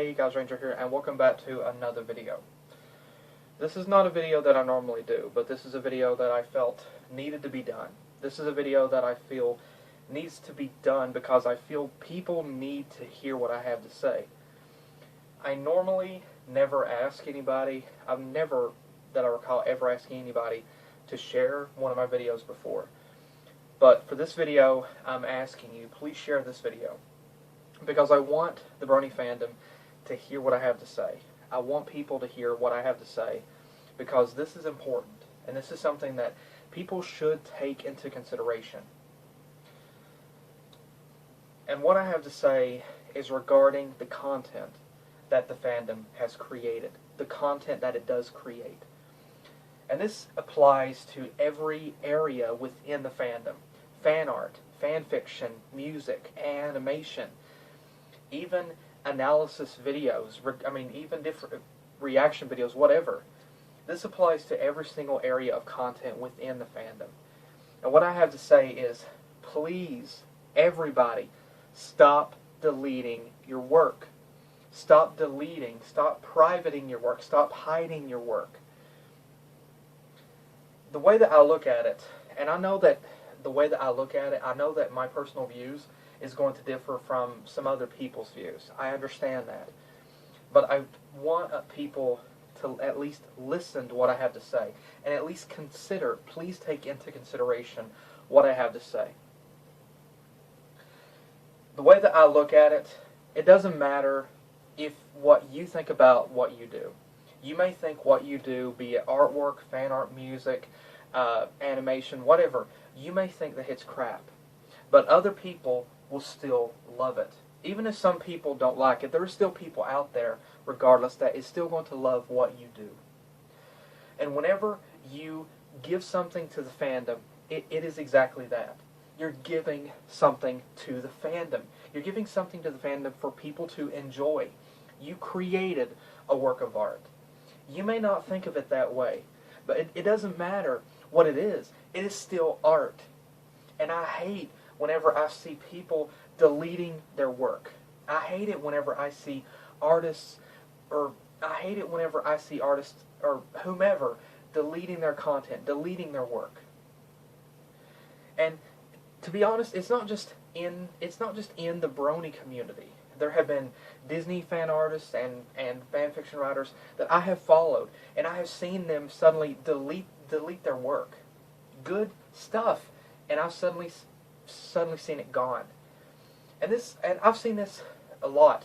Hey guys, Ranger here, and welcome back to another video. This is not a video that I normally do, but this is a video that I felt needed to be done. This is a video that I feel needs to be done because I feel people need to hear what I have to say. I normally never ask anybody, I've never, that I recall, ever asking anybody to share one of my videos before. But for this video, I'm asking you, please share this video. Because I want the Brony fandom to hear what I have to say. I want people to hear what I have to say because this is important, and this is something that people should take into consideration. And what I have to say is regarding the content that the fandom has created, the content that it does create. And this applies to every area within the fandom. Fan art, fan fiction, music, animation, even analysis videos, even different reaction videos, whatever. This applies to every single area of content within the fandom. And what I have to say is, please, everybody, stop deleting your work. Stop deleting, stop privating your work, stop hiding your work. The way that I look at it, and I know that the way that I look at it, I know that my personal views is going to differ from some other people's views. I understand that. But I want people to at least listen to what I have to say, and at least consider, please take into consideration what I have to say. The way that I look at it, it doesn't matter if what you think about what you do. You may think what you do, be it artwork, fan art, music, animation, whatever, you may think that it's crap. But other people will still love it. Even if some people don't like it, there are still people out there, regardless, that is still going to love what you do. And whenever you give something to the fandom, it is exactly that. You're giving something to the fandom. You're giving something to the fandom for people to enjoy. You created a work of art. You may not think of it that way, but it doesn't matter what it is. It is still art. And I hate whenever I see people deleting their work. I hate it whenever I see artists, or I hate it whenever I see artists, or whomever, deleting their content, deleting their work. And to be honest, it's not just in the Brony community. There have been Disney fan artists and fan fiction writers that I have followed, and I have seen them suddenly delete their work. Good stuff, and I've suddenly seen it gone. And I've seen this a lot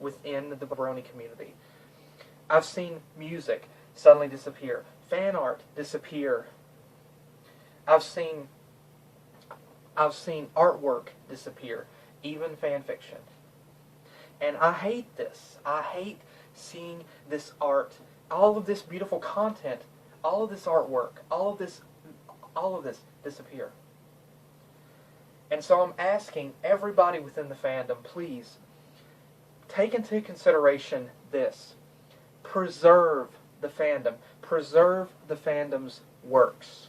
within the Brony community. I've seen music suddenly disappear, fan art disappear. I've seen artwork disappear, even fan fiction. And I hate this. I hate seeing this art, all of this beautiful content, all of this artwork, all of this disappear. And so I'm asking everybody within the fandom, please, take into consideration this. Preserve the fandom. Preserve the fandom's works.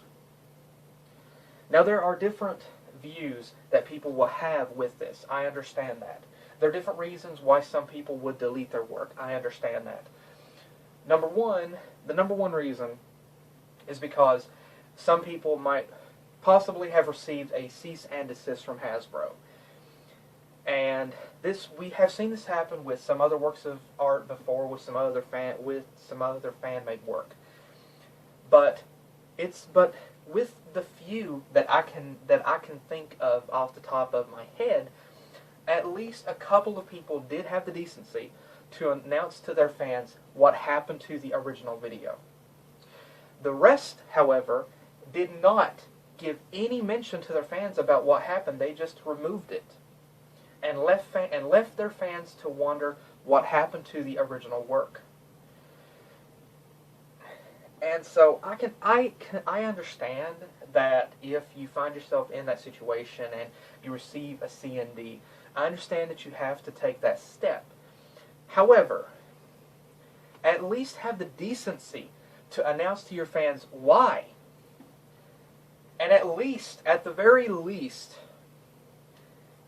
Now there are different views that people will have with this. I understand that. There are different reasons why some people would delete their work. I understand that. The number one reason is because some people might possibly have received a cease and desist from Hasbro. And we have seen this happen with some other works of art before, with some other fan-made work. But with the few that I can think of off the top of my head, at least a couple of people did have the decency to announce to their fans what happened to the original video. The rest, however, did not give any mention to their fans about what happened. They just removed it and left their fans to wonder what happened to the original work. And so I understand that if you find yourself in that situation and you receive a CND, I understand that you have to take that step. However, at least have the decency to announce to your fans why. And at the very least,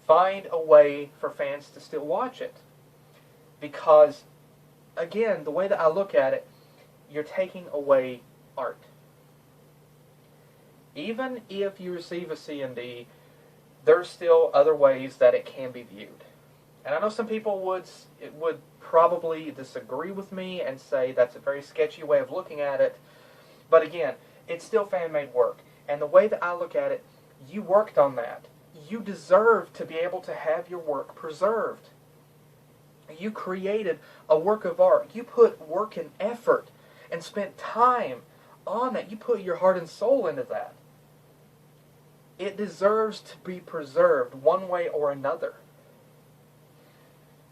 find a way for fans to still watch it. Because, again, the way that I look at it, you're taking away art. Even if you receive a C and D, there's still other ways that it can be viewed. And I know some people would probably disagree with me and say that's a very sketchy way of looking at it. But again, it's still fan-made work. And the way that I look at it, you worked on that. You deserve to be able to have your work preserved. You created a work of art. You put work and effort and spent time on that. You put your heart and soul into that. It deserves to be preserved one way or another.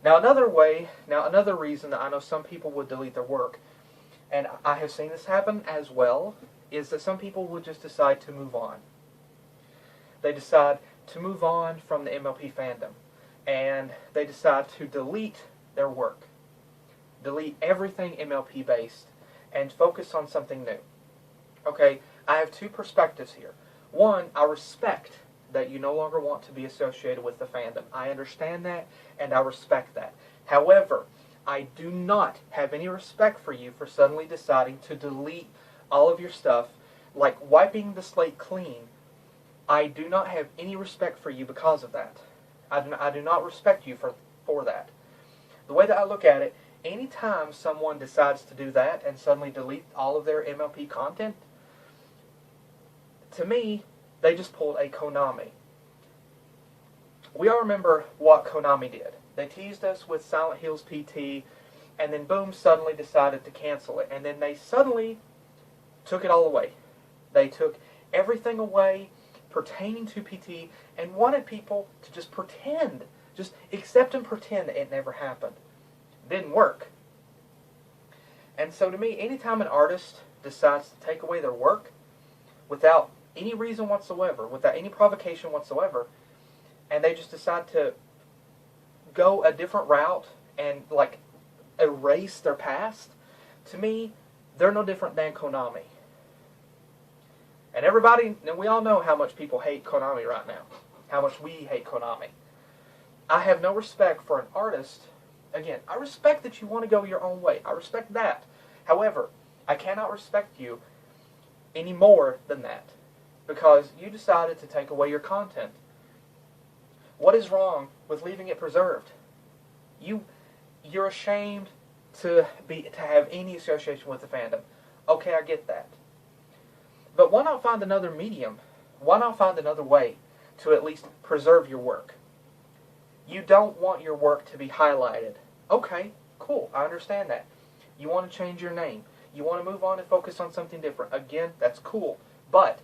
Now another reason that I know some people would delete their work, and I have seen this happen as well, is that some people would just decide to move on. They decide to move on from the MLP fandom, and they decide to delete their work. Delete everything MLP based, and focus on something new. Okay, I have two perspectives here. One, I respect that you no longer want to be associated with the fandom. I understand that, and I respect that. However, I do not have any respect for you for suddenly deciding to delete all of your stuff, like wiping the slate clean. I do not have any respect for you because of that. I do not respect you for that. The way that I look at it, anytime someone decides to do that and suddenly delete all of their MLP content, to me, they just pulled a Konami. We all remember what Konami did. They teased us with Silent Hills PT, and then boom, suddenly decided to cancel it. And then they suddenly took it all away. They took everything away pertaining to PT and wanted people to just pretend, just accept and pretend that it never happened. Didn't work. And so to me, anytime an artist decides to take away their work without any reason whatsoever, without any provocation whatsoever, and they just decide to go a different route and like erase their past, to me, they're no different than Konami. And everybody, and we all know how much people hate Konami right now, how much we hate Konami. I have no respect for an artist. Again, I respect that you want to go your own way. I respect that. However, I cannot respect you any more than that, because you decided to take away your content. What is wrong with leaving it preserved? You're ashamed to have any association with the fandom. Okay, I get that. But why not find another medium? Why not find another way to at least preserve your work? You don't want your work to be highlighted. Okay, cool, I understand that. You want to change your name. You want to move on and focus on something different. Again, that's cool. But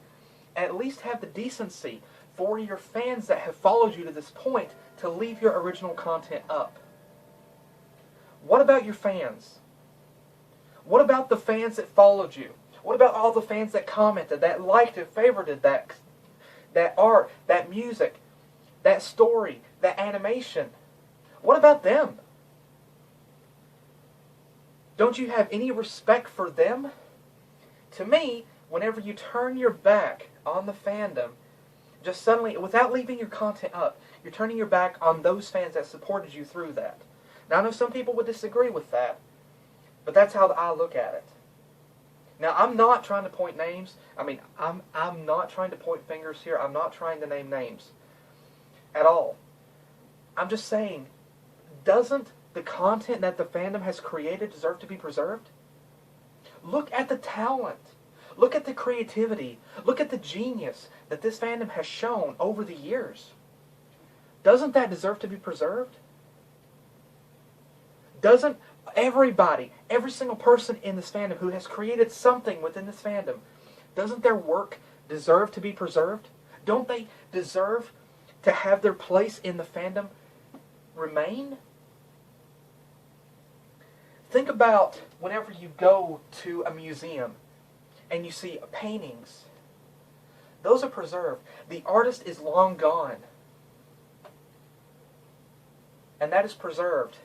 at least have the decency for your fans that have followed you to this point to leave your original content up. What about your fans? What about the fans that followed you? What about all the fans that commented, that liked and favorited that art, that music, that story, that animation? What about them? Don't you have any respect for them? To me, whenever you turn your back on the fandom, just suddenly, without leaving your content up, you're turning your back on those fans that supported you through that. Now, I know some people would disagree with that, but that's how I look at it. Now, I'm not trying to point names. I mean, I'm not trying to point fingers here. I'm not trying to name names at all. I'm just saying, doesn't the content that the fandom has created deserve to be preserved? Look at the talent. Look at the creativity. Look at the genius that this fandom has shown over the years. Doesn't that deserve to be preserved? Doesn't everybody, every single person in this fandom who has created something within this fandom, doesn't their work deserve to be preserved? Don't they deserve to have their place in the fandom remain? Think about whenever you go to a museum and you see paintings. Those are preserved. The artist is long gone. And that is preserved.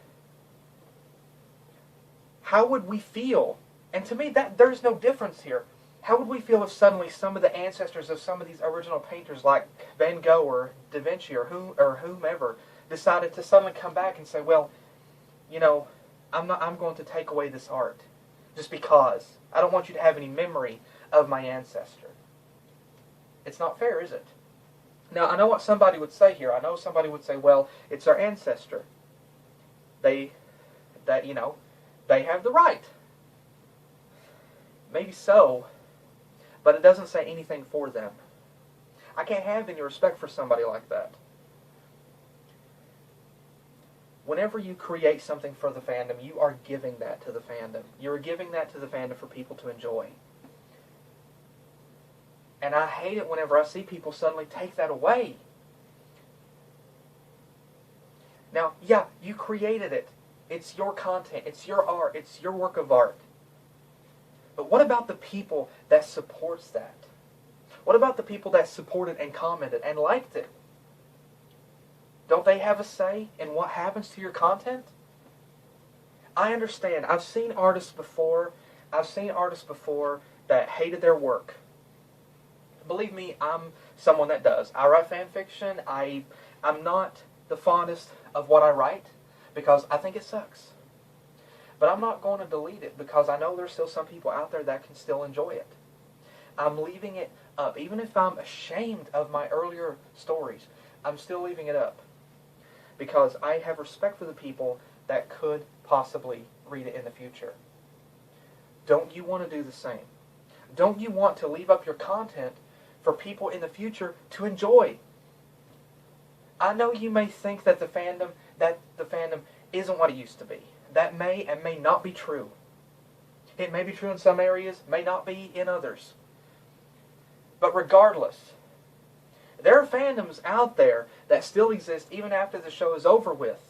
How would we feel? And to me, there's no difference here. How would we feel if suddenly some of the ancestors of some of these original painters like Van Gogh or Da Vinci or whomever decided to suddenly come back and say, well, you know, I'm going to take away this art just because. I don't want you to have any memory of my ancestor. It's not fair, is it? Now, I know what somebody would say here. I know somebody would say, well, it's our ancestor. They have the right. Maybe so, but it doesn't say anything for them. I can't have any respect for somebody like that. Whenever you create something for the fandom, you are giving that to the fandom. You are giving that to the fandom for people to enjoy. And I hate it whenever I see people suddenly take that away. Now, yeah, you created it. It's your content. It's your art. It's your work of art. But what about the people that supports that? What about the people that supported and commented and liked it? Don't they have a say in what happens to your content? I understand. I've seen artists before. That hated their work. Believe me, I'm someone that does. I write fan fiction. I'm not the fondest of what I write because I think it sucks. But I'm not going to delete it because I know there's still some people out there that can still enjoy it. I'm leaving it up. Even if I'm ashamed of my earlier stories, I'm still leaving it up because I have respect for the people that could possibly read it in the future. Don't you want to do the same? Don't you want to leave up your content for people in the future to enjoy? I know you may think that the fandom isn't what it used to be. That may and may not be true. It may be true in some areas, may not be in others. But regardless, there are fandoms out there that still exist even after the show is over with.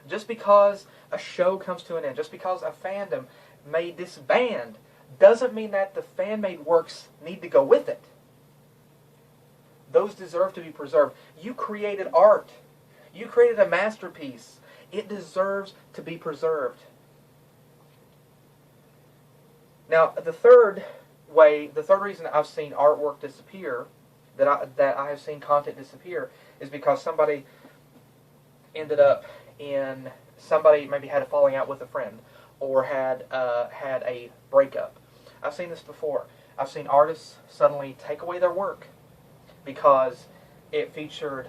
Just because a show comes to an end, just because a fandom may disband, doesn't mean that the fan-made works need to go with it. Those deserve to be preserved. You created art. You created a masterpiece. It deserves to be preserved. Now, the third reason I've seen artwork disappear, that I have seen content disappear, is because somebody maybe had a falling out with a friend, or had a breakup. I've seen this before. I've seen artists suddenly take away their work because it featured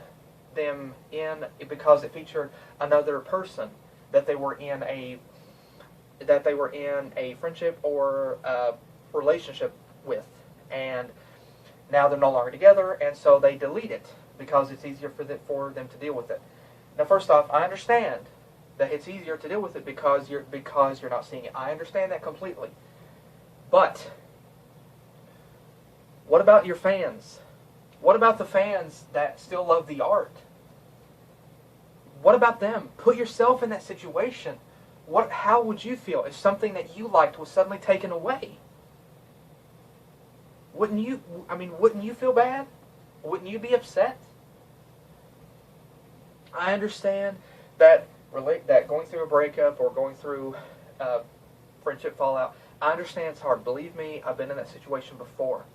another person that they were in a friendship or relationship with, and now they're no longer together, and so they delete it because it's easier for them to deal with it. Now, first off, I understand that it's easier to deal with it because you're not seeing it. I understand that completely. But what about your fans? What about the fans that still love the art? What about them? Put yourself in that situation. How would you feel if something that you liked was suddenly taken away? Wouldn't you feel bad? Wouldn't you be upset? I understand that going through a breakup or going through friendship fallout, I understand it's hard. Believe me, I've been in that situation before.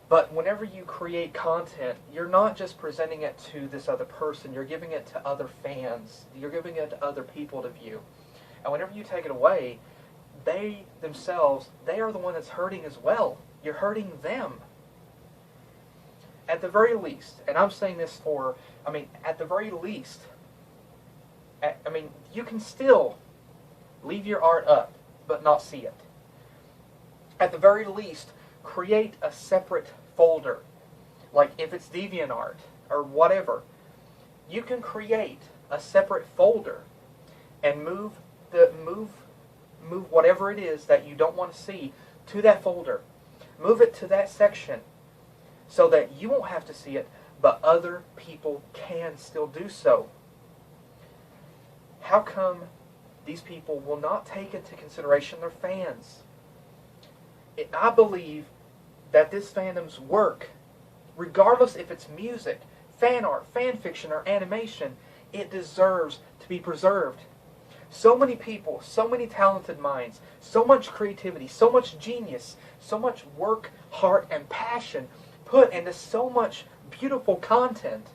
But whenever you create content, you're not just presenting it to this other person. You're giving it to other fans. You're giving it to other people to view. And whenever you take it away, they themselves, they are the one that's hurting as well. You're hurting them. At the very least, and I'm saying this at the very least, you can still leave your art up, but not see it. At the very least, create a separate folder. Like if it's DeviantArt or whatever, you can create a separate folder and move whatever it is that you don't want to see to that folder. Move it to that section so that you won't have to see it, but other people can still do so. How come these people will not take into consideration their fans? I believe that this fandom's work, regardless if it's music, fan art, fan fiction, or animation, it deserves to be preserved. So many people, so many talented minds, so much creativity, so much genius, so much work, heart, and passion put into so much beautiful content.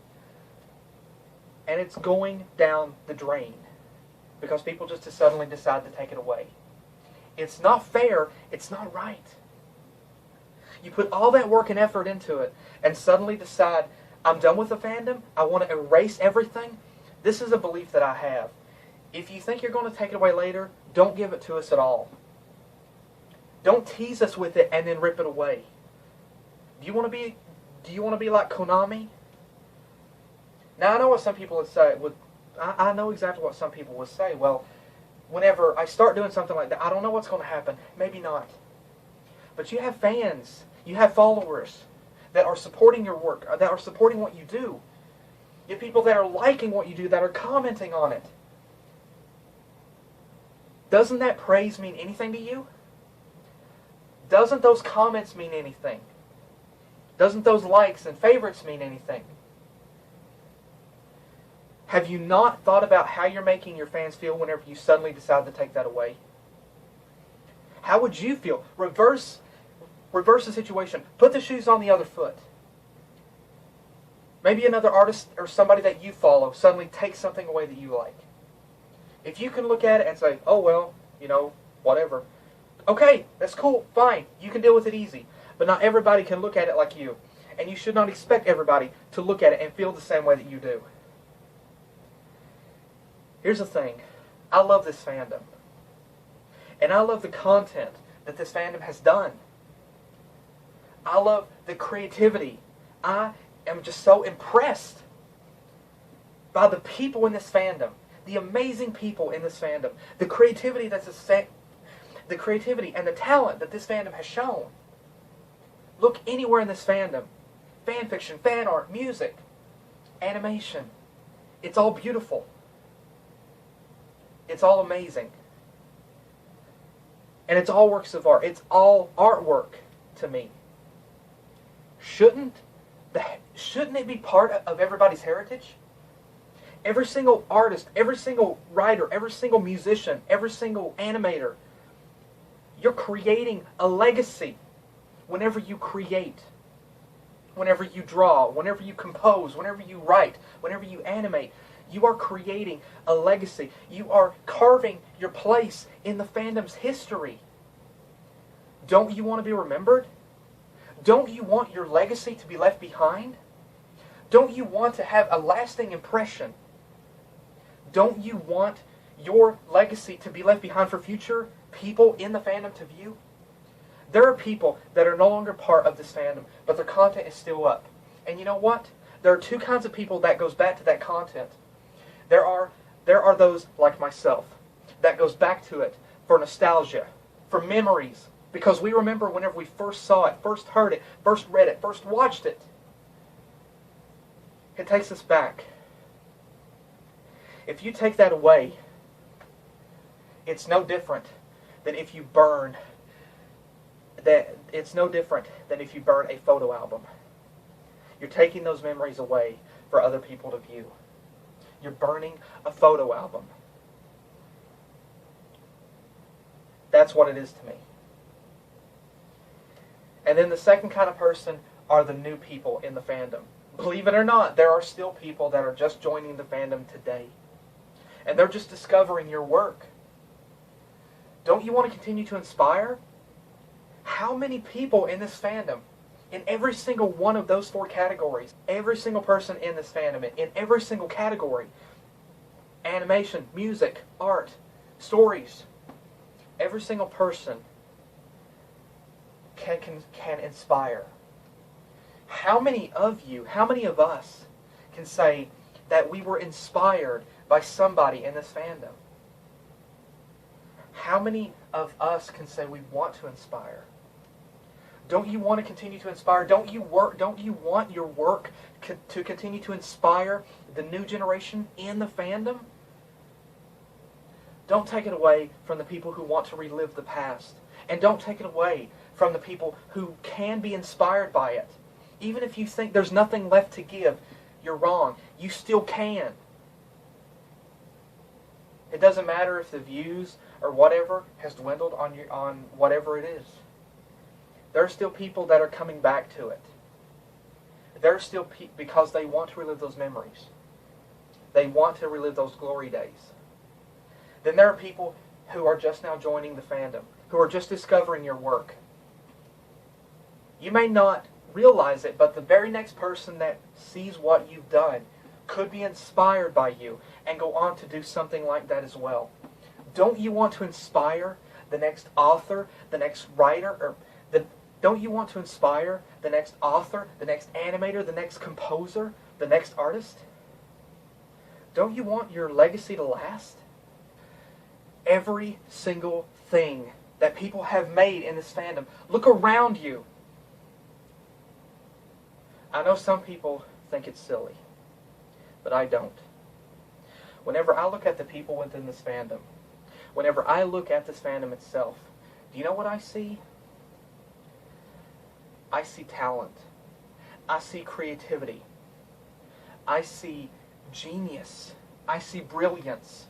and it's going down the drain because people just suddenly decide to take it away. It's not fair. It's not right. You put all that work and effort into it and suddenly decide, I'm done with the fandom. I want to erase everything. This is a belief that I have. If you think you're going to take it away later, don't give it to us at all. Don't tease us with it and then rip it away. Do you want to be like Konami? Now I know what some people would say. I know exactly what some people would say. Well, whenever I start doing something like that, I don't know what's going to happen. Maybe not. But you have fans, you have followers that are supporting your work, that are supporting what you do. You have people that are liking what you do, that are commenting on it. Doesn't that praise mean anything to you? Doesn't those comments mean anything? Doesn't those likes and favorites mean anything? Have you not thought about how you're making your fans feel whenever you suddenly decide to take that away? How would you feel? Reverse the situation. Put the shoes on the other foot. Maybe another artist or somebody that you follow suddenly takes something away that you like. If you can look at it and say, oh well, whatever. Okay, that's cool, fine. You can deal with it easy. But not everybody can look at it like you. And you should not expect everybody to look at it and feel the same way that you do. Here's the thing. I love this fandom. And I love the content that this fandom has done. I love the creativity. I am just so impressed by the people in this fandom. The amazing people in this fandom. The creativity the creativity and the talent that this fandom has shown. Look anywhere in this fandom. Fan fiction, fan art, music, animation. It's all beautiful. It's all amazing. And it's all works of art. It's all artwork to me. Shouldn't it be part of everybody's heritage? Every single artist, every single writer, every single musician, every single animator, you're creating a legacy whenever you create, whenever you draw, whenever you compose, whenever you write, whenever you animate. You are creating a legacy. You are carving your place in the fandom's history. Don't you want to be remembered? Don't you want your legacy to be left behind? Don't you want to have a lasting impression? Don't you want your legacy to be left behind for future people in the fandom to view? There are people that are no longer part of this fandom, but their content is still up. And you know what? There are two kinds of people that goes back to that content. There are those like myself that goes back to it for nostalgia, for memories, because we remember whenever we first saw it, first heard it, first read it, first watched it. It takes us back. If you take that away, it's no different than if you burn a photo album. You're taking those memories away for other people to view. You're burning a photo album. That's what it is to me. And then the second kind of person are the new people in the fandom. Believe it or not, there are still people that are just joining the fandom today. And they're just discovering your work. Don't you want to continue to inspire? How many people in this fandom, in every single one of those 4 categories, every single person in this fandom, in every single category, animation, music, art, stories, every single person can inspire. How many of you, how many of us can say that we were inspired by somebody in this fandom? How many of us can say we want to inspire? Don't you want to continue to inspire? Don't you want your work to continue to inspire the new generation in the fandom? Don't take it away from the people who want to relive the past. And don't take it away from the people who can be inspired by it. Even if you think there's nothing left to give, you're wrong. You still can. It doesn't matter if the views or whatever has dwindled on whatever it is. There are still people that are coming back to it. There are still because they want to relive those memories. They want to relive those glory days. Then there are people who are just now joining the fandom, who are just discovering your work. You may not realize it, but the very next person that sees what you've done could be inspired by you and go on to do something like that as well. Don't you want to inspire the next author, the next writer, don't you want to inspire the next author, the next animator, the next composer, the next artist? Don't you want your legacy to last? Every single thing that people have made in this fandom, look around you. I know some people think it's silly, but I don't. Whenever I look at the people within this fandom, whenever I look at this fandom itself, do you know what I see? I see talent. I see creativity. I see genius. I see brilliance.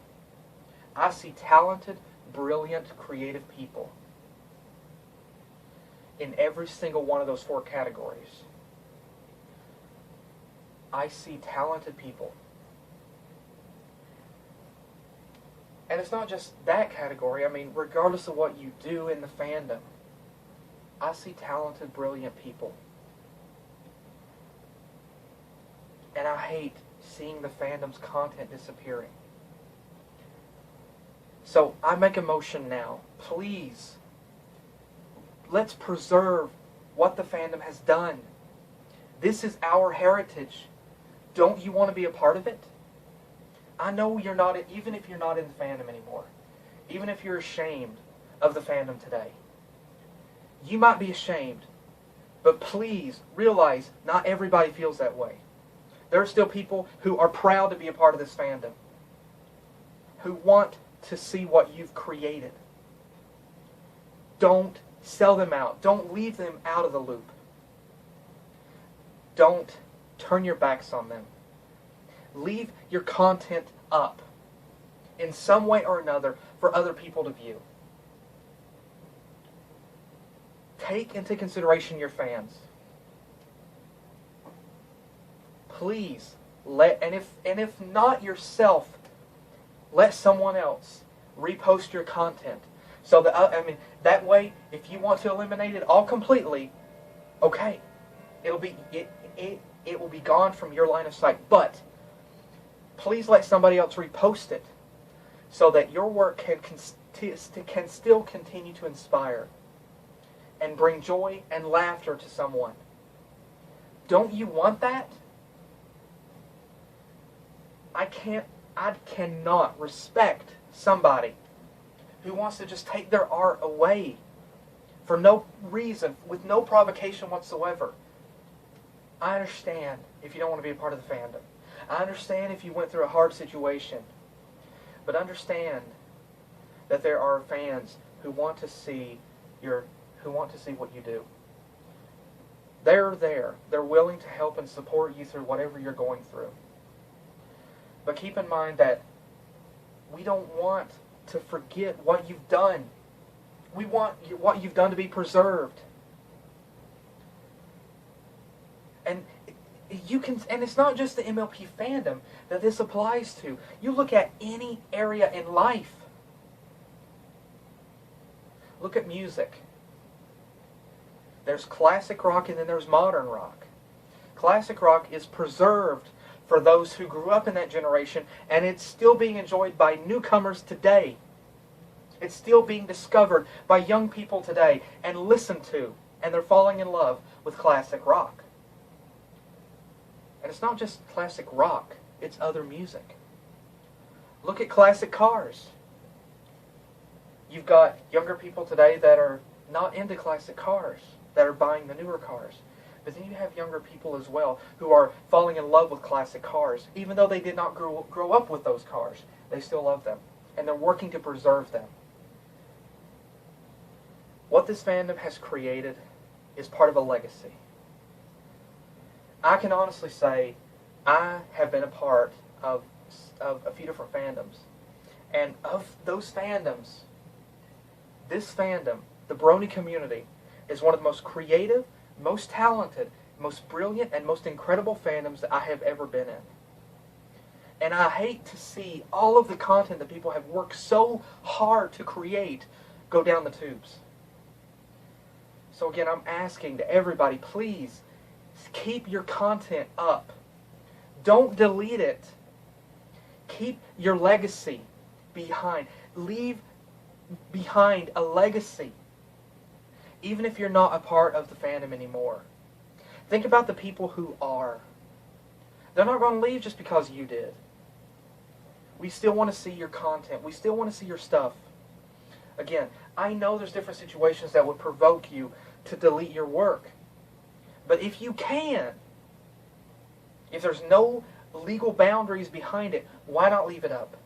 I see talented, brilliant, creative people in every single one of those 4 categories. I see talented people. And it's not just that category. I mean, regardless of what you do in the fandom, I see talented, brilliant people. And I hate seeing the fandom's content disappearing. So I make a motion now. Please, let's preserve what the fandom has done. This is our heritage. Don't you want to be a part of it? I know you're not, even if you're not in the fandom anymore, even if you're ashamed of the fandom today, you might be ashamed, but please realize not everybody feels that way. There are still people who are proud to be a part of this fandom, who want to see what you've created. Don't sell them out. Don't leave them out of the loop. Don't turn your backs on them. Leave your content up in some way or another for other people to view. Take into consideration your fans. Please, and if not yourself, let someone else repost your content. So that that way, if you want to eliminate it all completely, okay, it will be gone from your line of sight. But please let somebody else repost it, so that your work can still continue to inspire and bring joy and laughter to someone. Don't you want that? I cannot respect somebody who wants to just take their art away for no reason, with no provocation whatsoever. I understand if you don't want to be a part of the fandom. I understand if you went through a hard situation. But understand that there are fans who want to see what you do. They're there. They're willing to help and support you through whatever you're going through. But keep in mind that we don't want to forget what you've done. We want what you've done to be preserved. And it's not just the MLP fandom that this applies to. You look at any area in life. Look at music. There's classic rock and then there's modern rock. Classic rock is preserved for those who grew up in that generation, and it's still being enjoyed by newcomers today. It's still being discovered by young people today and listened to, and they're falling in love with classic rock. And it's not just classic rock, it's other music. Look at classic cars. You've got younger people today that are not into classic cars, that are buying the newer cars. But then you have younger people as well who are falling in love with classic cars. Even though they did not grow up with those cars, they still love them. And they're working to preserve them. What this fandom has created is part of a legacy. I can honestly say I have been a part of a few different fandoms. And of those fandoms, this fandom, the Brony community, is one of the most creative, most talented, most brilliant, and most incredible fandoms that I have ever been in. And I hate to see all of the content that people have worked so hard to create go down the tubes. So again, I'm asking to everybody, please keep your content up. Don't delete it. Keep your legacy behind. Leave behind a legacy. Even if you're not a part of the fandom anymore. Think about the people who are. They're not going to leave just because you did. We still want to see your content. We still want to see your stuff. Again, I know there's different situations that would provoke you to delete your work. But if you can, if there's no legal boundaries behind it, why not leave it up?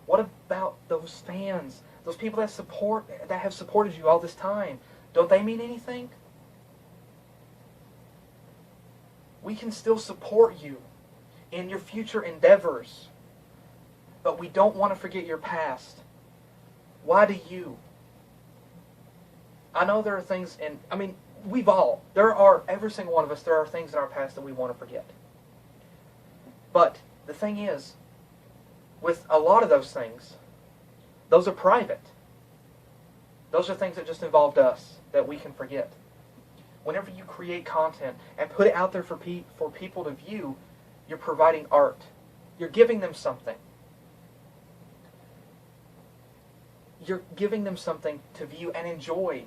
What about those fans, those people that have supported you all this time? Don't they mean anything? We can still support you in your future endeavors, but we don't want to forget your past. Why do you? I know there are things every single one of us, there are things in our past that we want to forget. But the thing is, with a lot of those things, those are private. Those are things that just involved us, that we can forget. Whenever you create content and put it out there for people to view, you're providing art. You're giving them something. You're giving them something to view and enjoy.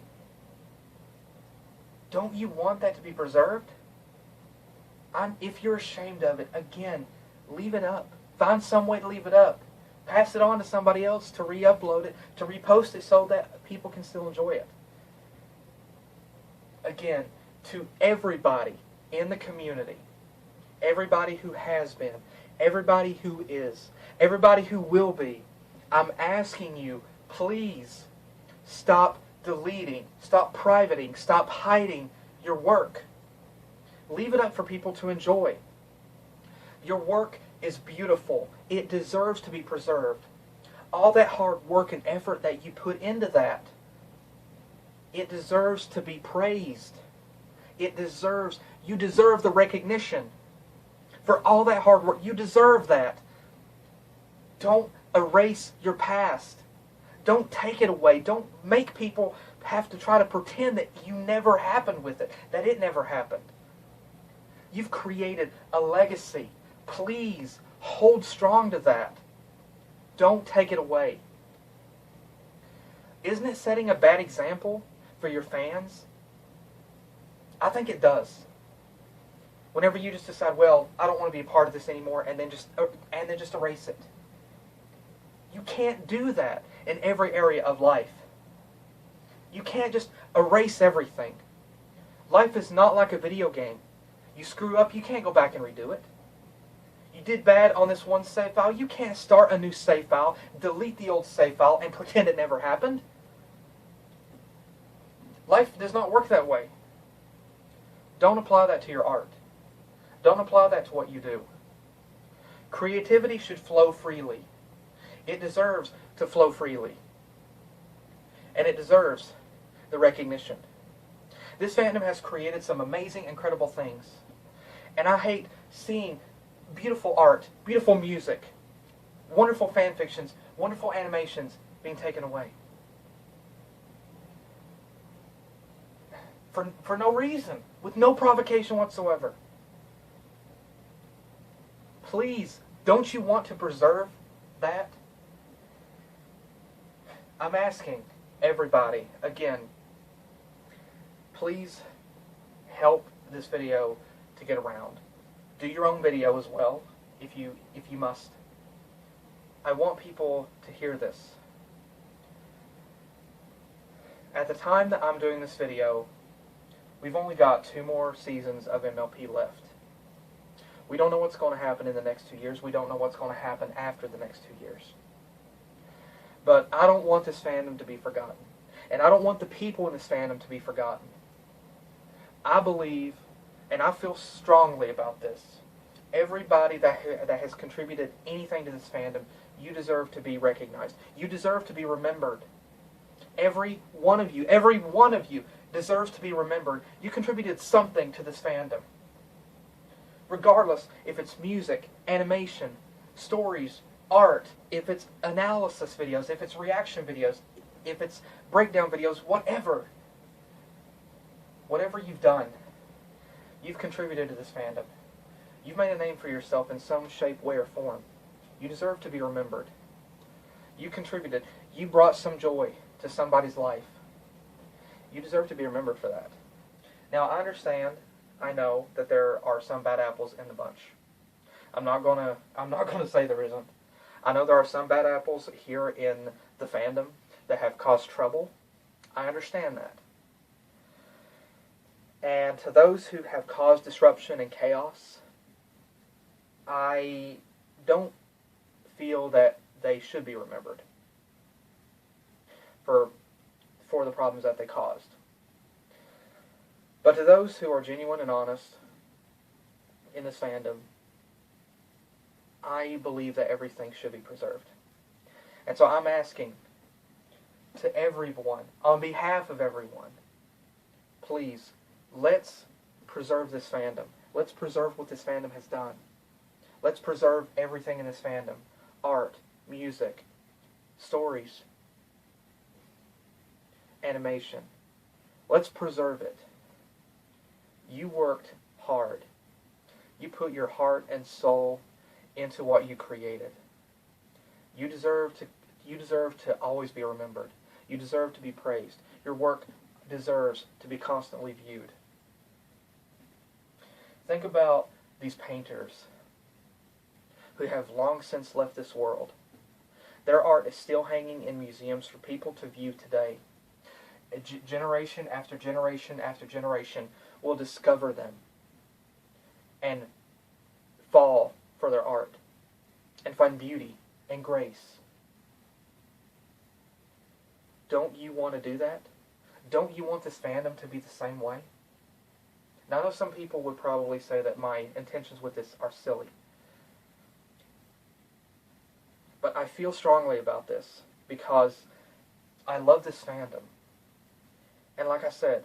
Don't you want that to be preserved? If you're ashamed of it, again, leave it up. Find some way to leave it up. Pass it on to somebody else to re-upload it, to repost it so that people can still enjoy it. Again, to everybody in the community, everybody who has been, everybody who is, everybody who will be, I'm asking you, please stop deleting, stop privating, stop hiding your work. Leave it up for people to enjoy. Your work is beautiful. It deserves to be preserved. All that hard work and effort that you put into that, it deserves to be praised. You deserve the recognition for all that hard work. You deserve that. Don't erase your past. Don't take it away. Don't make people have to try to pretend that you never happened with it, that it never happened. You've created a legacy. Please hold strong to that. Don't take it away. Isn't it setting a bad example for your fans? I think it does. Whenever you just decide, well, I don't want to be a part of this anymore, and then just erase it. You can't do that in every area of life. You can't just erase everything. Life is not like a video game. You screw up, you can't go back and redo it. You did bad on this one save file, you can't start a new save file, delete the old save file, and pretend it never happened. Life does not work that way. Don't apply that to your art. Don't apply that to what you do. Creativity should flow freely. It deserves to flow freely. And it deserves the recognition. This fandom has created some amazing, incredible things. And I hate seeing beautiful art, beautiful music, wonderful fan fictions, wonderful animations being taken away. For no reason, with no provocation whatsoever. Please, don't you want to preserve that? I'm asking everybody, again, please help this video to get around. Do your own video as well, if you must. I want people to hear this. At the time that I'm doing this video, we've only got 2 more seasons of MLP left. We don't know what's going to happen in the next 2 years. We don't know what's going to happen after the next 2 years. But I don't want this fandom to be forgotten. And I don't want the people in this fandom to be forgotten. I believe, and I feel strongly about this, everybody that has contributed anything to this fandom, you deserve to be recognized. You deserve to be remembered. Every one of you deserves to be remembered. You contributed something to this fandom. regardless if it's music, animation, stories, art, if it's analysis videos, if it's reaction videos, if it's breakdown videos, whatever. Whatever you've done, you've contributed to this fandom. You've made a name for yourself in some shape, way, or form. You deserve to be remembered. You contributed. You brought some joy to somebody's life. You deserve to be remembered for that. Now, I understand, I know that there are some bad apples in the bunch. I'm not gonna say there isn't. I know there are some bad apples here in the fandom that have caused trouble. I understand that. And to those who have caused disruption and chaos, I don't feel that they should be remembered for the problems that they caused. But to those who are genuine and honest in this fandom, I believe that everything should be preserved. And so I'm asking to everyone, on behalf of everyone, please, let's preserve this fandom. Let's preserve what this fandom has done. Let's preserve everything in this fandom. Art, music, stories, animation. Let's preserve it. You worked hard. You put your heart and soul into what you created. You deserve to always be remembered. You deserve to be praised. Your work deserves to be constantly viewed. Think about these painters who have long since left this world. Their art is still hanging in museums for people to view today. Generation after generation after generation will discover them and fall for their art and find beauty and grace. Don't you want to do that? Don't you want this fandom to be the same way? Now, I know some people would probably say that my intentions with this are silly. But I feel strongly about this because I love this fandom. And like I said,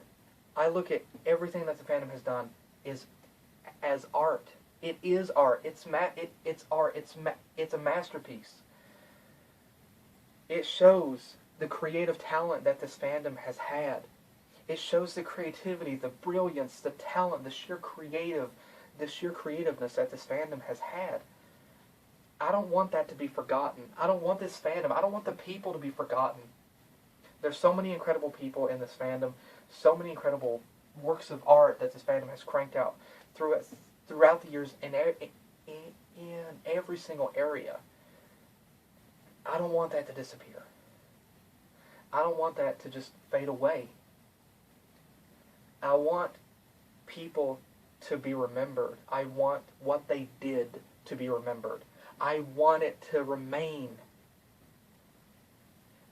I look at everything that the fandom has done as art. It is art. It's art. It's a masterpiece. It shows the creative talent that this fandom has had. It shows the creativity, the brilliance, the talent, the sheer creativeness that this fandom has had. I don't want that to be forgotten. I don't want this fandom, I don't want the people to be forgotten. There's so many incredible people in this fandom, so many incredible works of art that this fandom has cranked out throughout the years in every single area. I don't want that to disappear. I don't want that to just fade away. I want people to be remembered. I want what they did to be remembered. I want it to remain.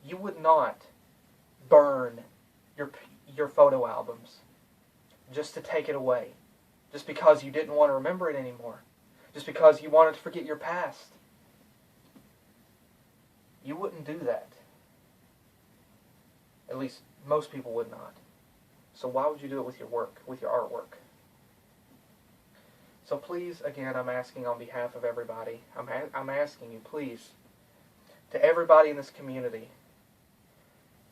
You would not burn your photo albums just to take it away, just because you didn't want to remember it anymore, just because you wanted to forget your past. You wouldn't do that. At least most people would not. So why would you do it with your work, with your artwork? So please, again, I'm asking on behalf of everybody, I'm asking you, please, to everybody in this community,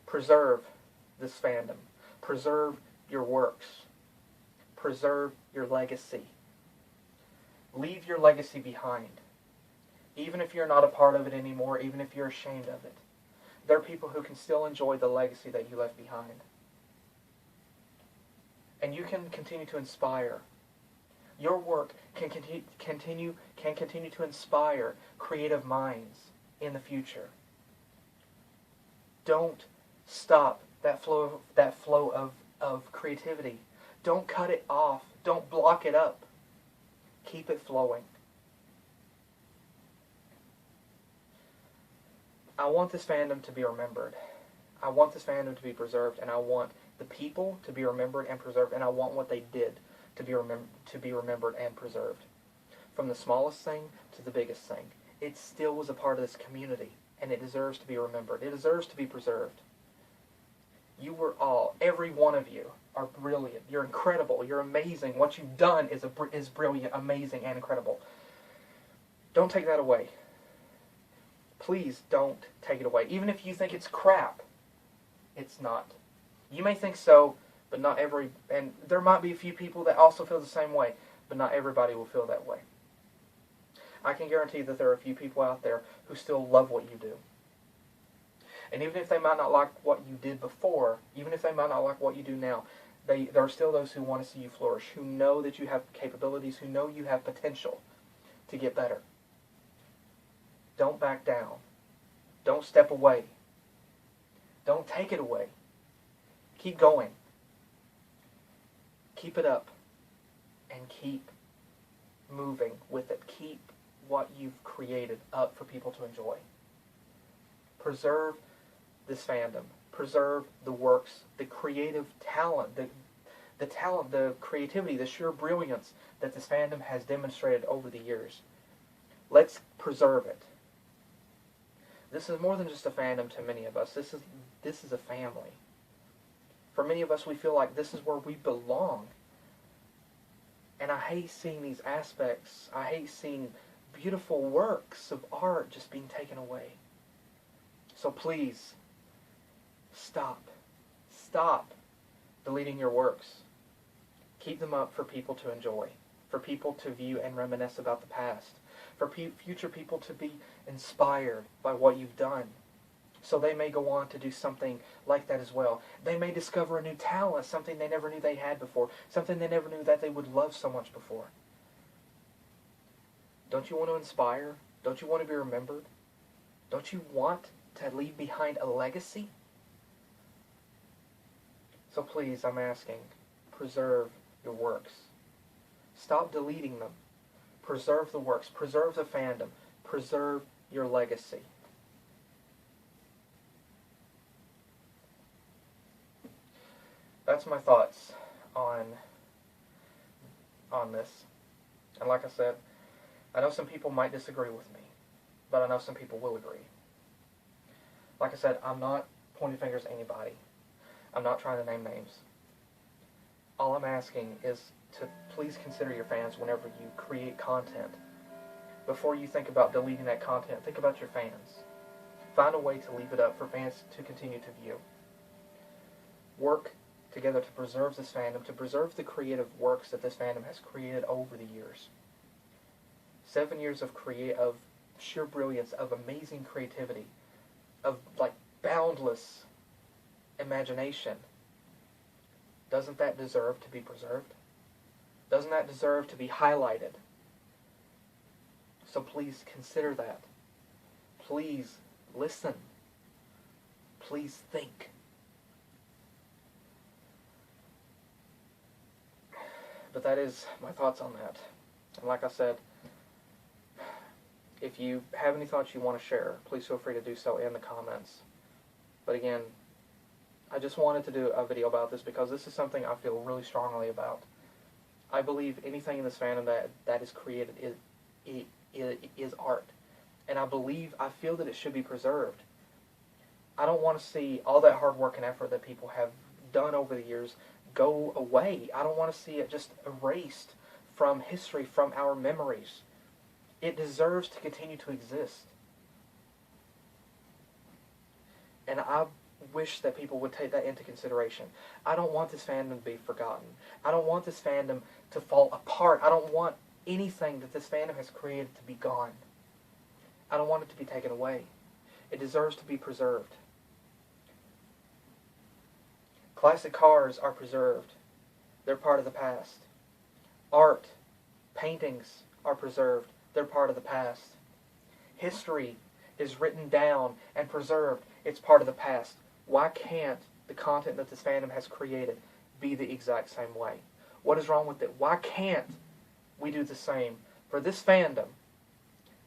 preserve this fandom. Preserve your works. Preserve your legacy. Leave your legacy behind. Even if you're not a part of it anymore, even if you're ashamed of it, there are people who can still enjoy the legacy that you left behind. And you can continue to inspire. Your work can continue to inspire creative minds in the future. Don't stop that flow of creativity. Don't cut it off. Don't block it up. Keep it flowing. I want this fandom to be remembered. I want this fandom to be preserved, and I want the people to be remembered and preserved, and I want what they did to be remembered and preserved. From the smallest thing to the biggest thing. It still was a part of this community, and it deserves to be remembered. It deserves to be preserved. You were all, every one of you, are brilliant. You're incredible. You're amazing. What you've done is brilliant, amazing, and incredible. Don't take that away. Please don't take it away. Even if you think it's crap, it's not. You may think so, but not every, and there might be a few people that also feel the same way, but not everybody will feel that way. I can guarantee that there are a few people out there who still love what you do. And even if they might not like what you did before, even if they might not like what you do now, there are still those who want to see you flourish, who know that you have capabilities, who know you have potential to get better. Don't back down. Don't step away. Don't take it away. Keep going. Keep it up. And keep moving with it. Keep what you've created up for people to enjoy. Preserve this fandom. Preserve the works, the creative talent, the talent, the creativity, the sheer brilliance that this fandom has demonstrated over the years. Let's preserve it. This is more than just a fandom to many of us. This is a family. For many of us, we feel like this is where we belong. And I hate seeing these aspects. I hate seeing beautiful works of art just being taken away. So please, stop. Stop deleting your works. Keep them up for people to enjoy, for people to view and reminisce about the past, for future people to be inspired by what you've done, so they may go on to do something like that as well. They may discover a new talent, something they never knew they had before, something they never knew that they would love so much before. Don't you want to inspire? Don't you want to be remembered? Don't you want to leave behind a legacy? So please, I'm asking, preserve your works. Stop deleting them. Preserve the works. Preserve the fandom. Preserve your legacy. That's my thoughts on this. And like I said, I know some people might disagree with me, but I know some people will agree. Like I said, I'm not pointing fingers at anybody. I'm not trying to name names. All I'm asking is to please consider your fans whenever you create content. Before you think about deleting that content, think about your fans. Find a way to leave it up for fans to continue to view. Work together to preserve this fandom, to preserve the creative works that this fandom has created over the years. 7 years of sheer brilliance, of amazing creativity, of boundless imagination. Doesn't that deserve to be preserved? Doesn't that deserve to be highlighted? So please consider that. Please listen. Please think. But that is my thoughts on that. And like I said, if you have any thoughts you want to share, please feel free to do so in the comments. But again, I just wanted to do a video about this because this is something I feel really strongly about. I believe anything in this fandom that is created is art. And I feel that it should be preserved. I don't want to see all that hard work and effort that people have done over the years go away. I don't want to see it just erased from history, from our memories. It deserves to continue to exist. And I wish that people would take that into consideration. I don't want this fandom to be forgotten. I don't want this fandom to fall apart. I don't want anything that this fandom has created to be gone. I don't want it to be taken away. It deserves to be preserved. Classic cars are preserved. They're part of the past. Art, paintings are preserved. They're part of the past. History is written down and preserved. It's part of the past. Why can't the content that this fandom has created be the exact same way? What is wrong with it? Why can't we do the same for this fandom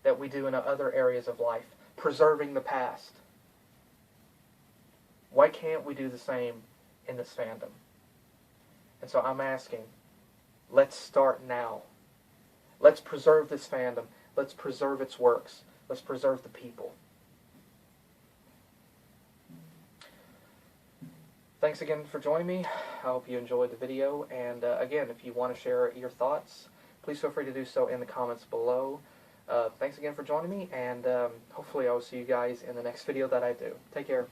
that we do in other areas of life, preserving the past? Why can't we do the same in this fandom? And so I'm asking, let's start now. Let's preserve this fandom. Let's preserve its works. Let's preserve the people. thanks again for joining me. I hope you enjoyed the video, and again, if you want to share your thoughts, please feel free to do so in the comments below. Thanks again for joining me, and hopefully I will see you guys in the next video that I do. Take care.